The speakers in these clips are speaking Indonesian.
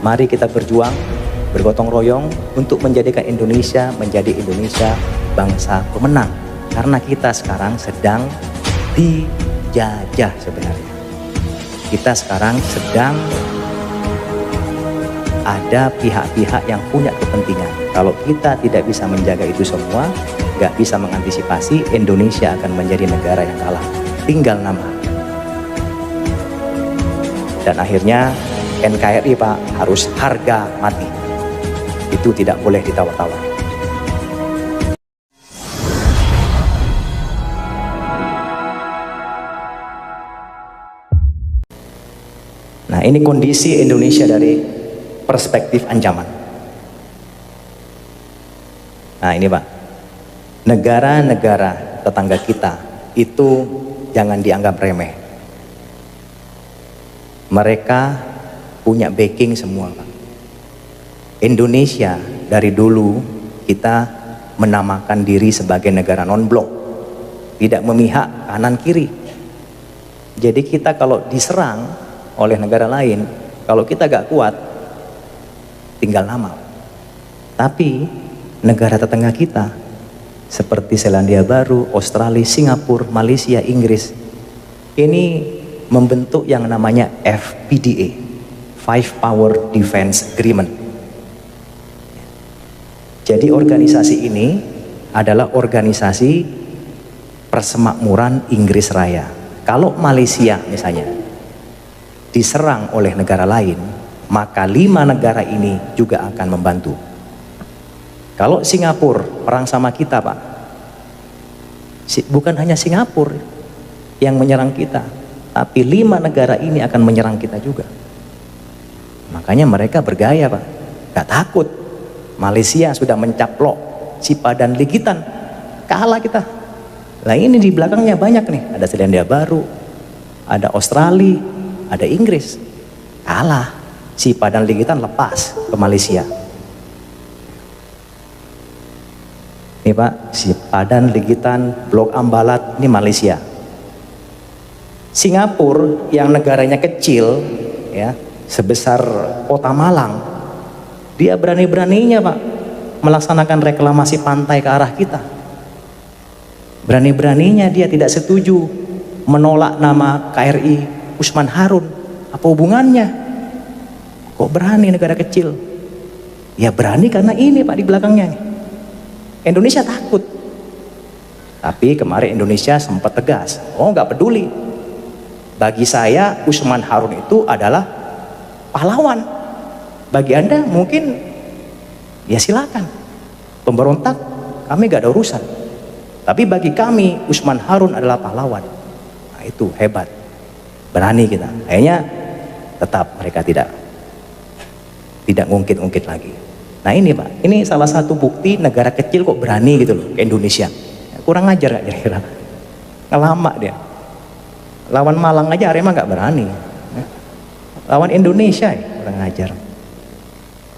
Mari kita berjuang, bergotong royong untuk menjadikan Indonesia menjadi Indonesia bangsa pemenang. Karena kita sekarang sedang dijajah sebenarnya. Kita sekarang sedang ada pihak-pihak yang punya kepentingan. Kalau kita tidak bisa menjaga itu semua, nggak bisa mengantisipasi, Indonesia akan menjadi negara yang kalah. Tinggal nama. Dan akhirnya NKRI Pak harus harga mati. Itu tidak boleh ditawar-tawar. Nah, ini kondisi Indonesia dari perspektif ancaman. Nah, ini Pak, negara-negara tetangga kita itu jangan dianggap remeh. Mereka punya backing semua Pak. Indonesia dari dulu kita menamakan diri sebagai negara non-blok, tidak memihak kanan kiri. Jadi kita kalau diserang oleh negara lain, kalau kita gak kuat, tinggal nama. Tapi negara tetangga kita seperti Selandia Baru, Australia, Singapura, Malaysia, Inggris, ini membentuk yang namanya FPDA, Five Power Defense Agreement. Jadi organisasi ini adalah organisasi persemakmuran Inggris Raya. Kalau Malaysia misalnya diserang oleh negara lain, maka 5 negara ini juga akan membantu. Kalau Singapura perang sama kita Pak, bukan hanya Singapura yang menyerang kita, tapi 5 negara ini akan menyerang kita juga. Makanya mereka bergaya Pak, gak takut. Malaysia sudah mencaplok Sipadan Ligitan, kalah kita. Nah ini di belakangnya banyak nih, ada Selandia Baru, ada Australia, ada Inggris, kalah. Sipadan Ligitan lepas ke Malaysia. Ini Pak, Sipadan Ligitan, Blok Ambalat, ini Malaysia. Singapura yang negaranya kecil ya, sebesar kota Malang, dia berani-beraninya Pak melaksanakan reklamasi pantai ke arah kita. Berani-beraninya dia tidak setuju menolak nama KRI Usman Harun. Apa hubungannya? Kok berani negara kecil? Ya berani karena ini Pak di belakangnya. Indonesia takut. Tapi kemarin Indonesia sempat tegas. Oh nggak peduli. Bagi saya Usman Harun itu adalah pahlawan. Bagi Anda mungkin ya silakan. Pemberontak kami gak ada urusan. Tapi bagi kami Usman Harun adalah pahlawan. Nah itu hebat. Berani kita. Akhirnya tetap mereka tidak ngungkit-ngungkit lagi. Nah ini Pak, ini salah satu bukti negara kecil kok berani gitu loh ke Indonesia. Kurang ajar gak kira-kira? Ngelama dia. Lawan Malang aja Arema gak berani. Lawan Indonesia ya kurang ajar.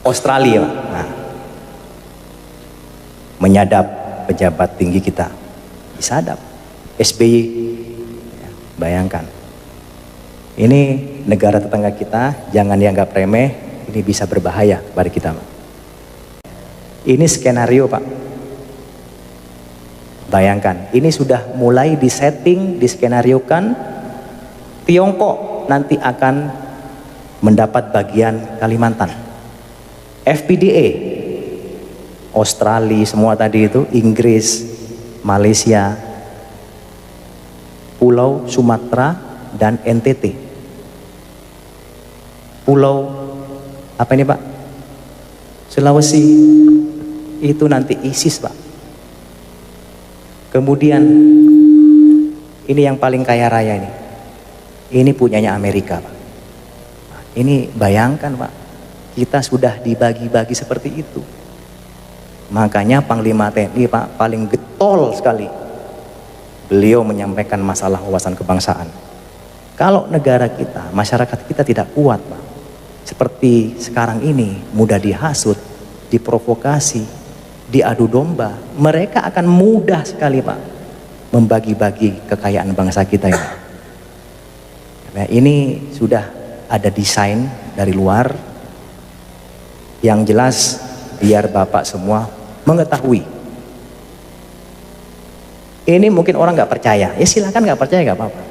Australia Pak. Nah, menyadap pejabat tinggi kita, disadap. SBY ya, bayangkan ini negara tetangga kita, jangan dianggap remeh, ini bisa berbahaya kepada kita Pak. Ini skenario Pak, bayangkan ini sudah mulai disetting, diskenariokan. Tiongkok nanti akan mendapat bagian Kalimantan. FPDA, Australia semua tadi itu, Inggris, Malaysia, Pulau Sumatera dan NTT. Pulau apa ini Pak? Sulawesi itu nanti ISIS Pak. Kemudian ini yang paling kaya raya ini. Ini punyanya Amerika Pak. Ini bayangkan Pak, kita sudah dibagi-bagi seperti itu. Makanya Panglima TNI Pak paling getol sekali. Beliau menyampaikan masalah wawasan kebangsaan. Kalau negara kita, masyarakat kita tidak kuat Pak, seperti sekarang ini, mudah dihasut, diprovokasi, diadu domba, mereka akan mudah sekali Pak membagi-bagi kekayaan bangsa kita ini. Nah, ini sudah ada desain dari luar, Yang jelas biar Bapak semua mengetahui. Ini mungkin orang nggak percaya, ya silakan nggak percaya nggak apa-apa.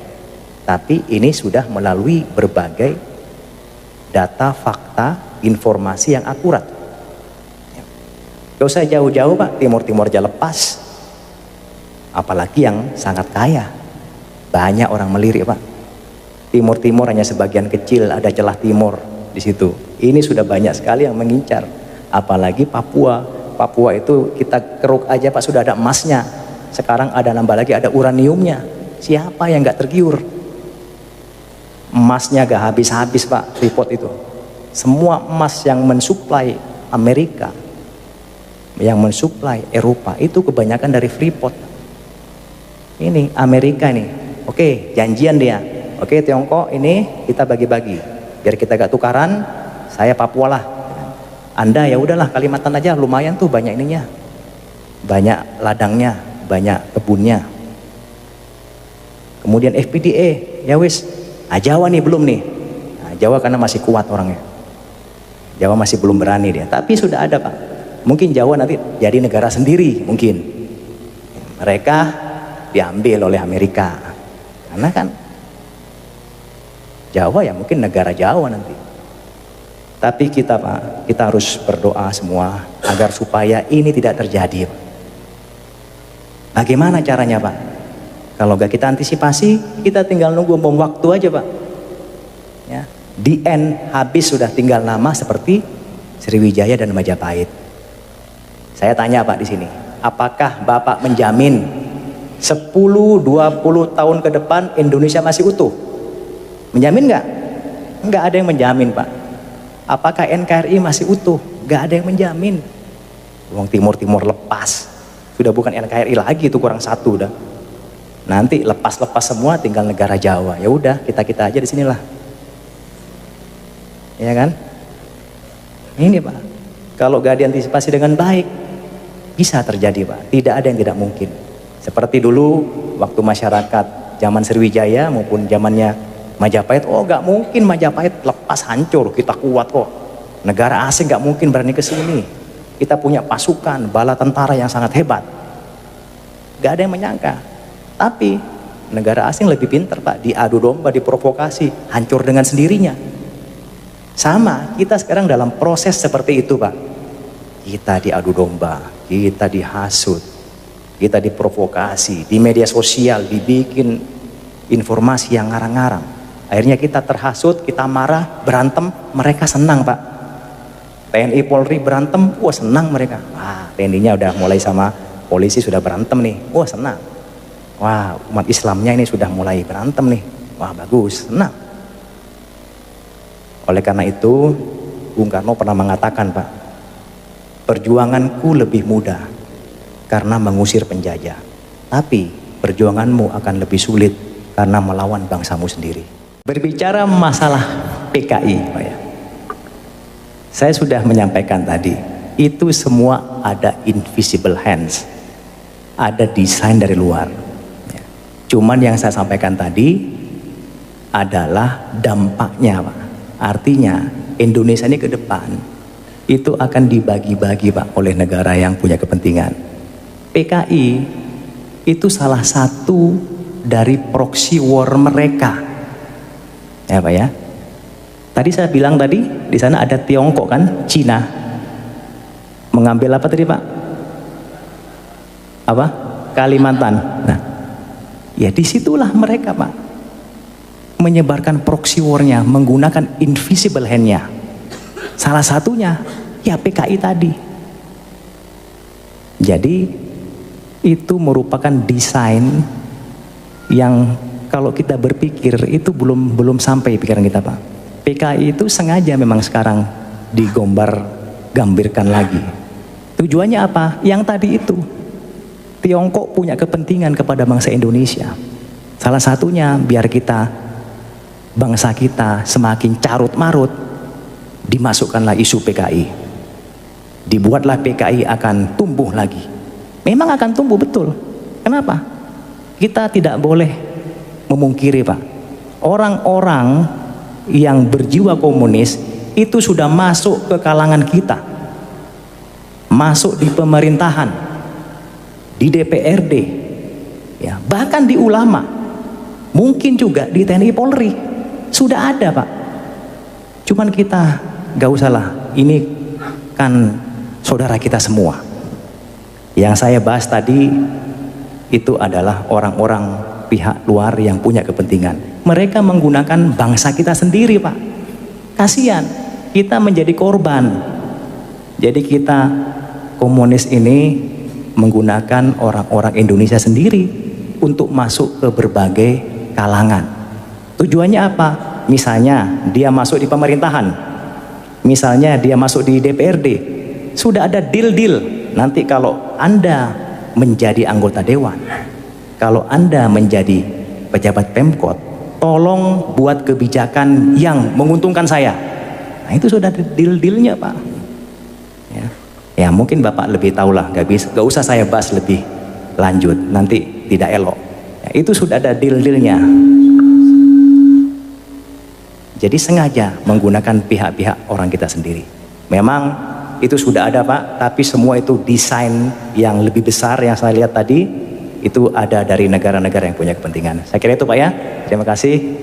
Tapi ini sudah melalui berbagai data, fakta, informasi yang akurat. Gak usah jauh-jauh Pak, Timur-Timur aja lepas. Apalagi yang sangat kaya. Banyak orang melirik Pak. Timur-Timur hanya sebagian kecil, ada celah timur di situ. Ini sudah banyak sekali yang mengincar. Apalagi Papua. Papua itu kita keruk aja Pak, sudah ada emasnya. Sekarang ada nambah lagi, ada uraniumnya. Siapa yang nggak tergiur? Emasnya gak habis-habis Pak, Freeport itu. Semua emas yang mensuplai Amerika, yang mensuplai Eropa, itu kebanyakan dari Freeport. Ini Amerika nih, oke janjian dia, oke Tiongkok ini kita bagi-bagi, biar kita gak tukaran, saya Papua lah. Anda ya udahlah Kalimantan aja, lumayan tuh banyak ininya, banyak ladangnya, banyak kebunnya. Kemudian FPDA, ya wis, Jawa nih belum nih. Nah, Jawa karena masih kuat orangnya. Jawa masih belum berani dia, tapi sudah ada Pak. Mungkin Jawa nanti jadi negara sendiri mungkin. Mereka diambil oleh Amerika. Karena kan Jawa ya mungkin negara Jawa nanti. Tapi kita Pak, kita harus berdoa semua agar supaya ini tidak terjadi Pak. Bagaimana caranya Pak? Kalau gak kita antisipasi, kita tinggal nunggu bom waktu aja Pak. Ya, di end habis sudah tinggal nama seperti Sriwijaya dan Majapahit. Saya tanya Pak di sini, apakah Bapak menjamin 10-20 tahun ke depan Indonesia masih utuh? Menjamin nggak? Nggak ada yang menjamin Pak. Apakah NKRI masih utuh? Nggak ada yang menjamin. Uang Timur-Timur lepas, sudah bukan NKRI lagi, itu kurang satu dah. Nanti lepas-lepas semua tinggal negara Jawa. Ya udah, kita-kita aja di sinilah. Ya kan? Ini Pak. Kalau gak diantisipasi dengan baik, bisa terjadi Pak. Tidak ada yang tidak mungkin. Seperti dulu waktu masyarakat zaman Sriwijaya maupun zamannya Majapahit, oh gak mungkin Majapahit lepas hancur, kita kuat kok. Negara asing gak mungkin berani ke sini. Kita punya pasukan, bala tentara yang sangat hebat. Gak ada yang menyangka. Tapi negara asing lebih pintar Pak, diadu domba, diprovokasi, hancur dengan sendirinya. Sama, kita sekarang dalam proses seperti itu Pak. Kita diadu domba, kita dihasut, kita diprovokasi, di media sosial dibikin informasi yang ngarang-ngarang. Akhirnya kita terhasut, kita marah, berantem, mereka senang Pak. TNI Polri berantem, wah senang mereka. Wah, TNI-nya udah mulai sama polisi sudah berantem nih, wah senang. Wah, umat Islamnya ini sudah mulai berantem nih. Wah, bagus, senang. Oleh karena itu, Bung Karno pernah mengatakan, Pak, perjuanganku lebih mudah karena mengusir penjajah. Tapi perjuanganmu akan lebih sulit karena melawan bangsamu sendiri. Berbicara masalah PKI, Pak ya. Saya sudah menyampaikan tadi, itu semua ada invisible hands. Ada desain dari luar. Cuman yang saya sampaikan tadi adalah dampaknya Pak. Artinya Indonesia ini ke depan itu akan dibagi-bagi Pak oleh negara yang punya kepentingan. PKI itu salah satu dari proxy war mereka. Ya Pak ya. Tadi saya bilang tadi di sana ada Tiongkok kan, Cina. Mengambil apa tadi Pak? Apa? Kalimantan. Nah, ya disitulah mereka Pak menyebarkan proxy war-nya menggunakan invisible hand-nya. Salah satunya ya PKI tadi. Jadi itu merupakan desain yang kalau kita berpikir itu belum sampai pikiran kita Pak. PKI itu sengaja memang sekarang digambirkan lagi. Tujuannya apa? Yang tadi itu. Tiongkok punya kepentingan kepada bangsa Indonesia. Salah satunya biar kita, bangsa kita semakin carut marut, dimasukkanlah isu PKI. Dibuatlah PKI akan tumbuh lagi. Memang akan tumbuh betul. Kenapa? Kita tidak boleh memungkiri Pak. Orang-orang yang berjiwa komunis itu sudah masuk ke kalangan kita, masuk di pemerintahan, di DPRD, ya, bahkan di ulama, mungkin juga di TNI Polri sudah ada, Pak. Cuman kita gak usah lah, ini kan saudara kita semua. Yang saya bahas tadi itu adalah orang-orang pihak luar yang punya kepentingan. Mereka menggunakan bangsa kita sendiri, Pak. Kasihan, kita menjadi korban. Jadi kita komunis ini menggunakan orang-orang Indonesia sendiri untuk masuk ke berbagai kalangan. Tujuannya apa? Misalnya dia masuk di pemerintahan, misalnya dia masuk di DPRD, sudah ada deal-deal. Nanti kalau Anda menjadi anggota dewan, kalau Anda menjadi pejabat Pemkot, tolong buat kebijakan yang menguntungkan saya. Nah, itu sudah ada deal-dealnya, Pak. Ya mungkin Bapak lebih tahu lah, gak usah saya bahas lebih lanjut, nanti tidak elok. Ya, itu sudah ada deal-dealnya. Jadi sengaja menggunakan pihak-pihak orang kita sendiri. Memang itu sudah ada, Pak, tapi semua itu desain yang lebih besar yang saya lihat tadi, itu ada dari negara-negara yang punya kepentingan. Saya kira itu, Pak, ya. Terima kasih.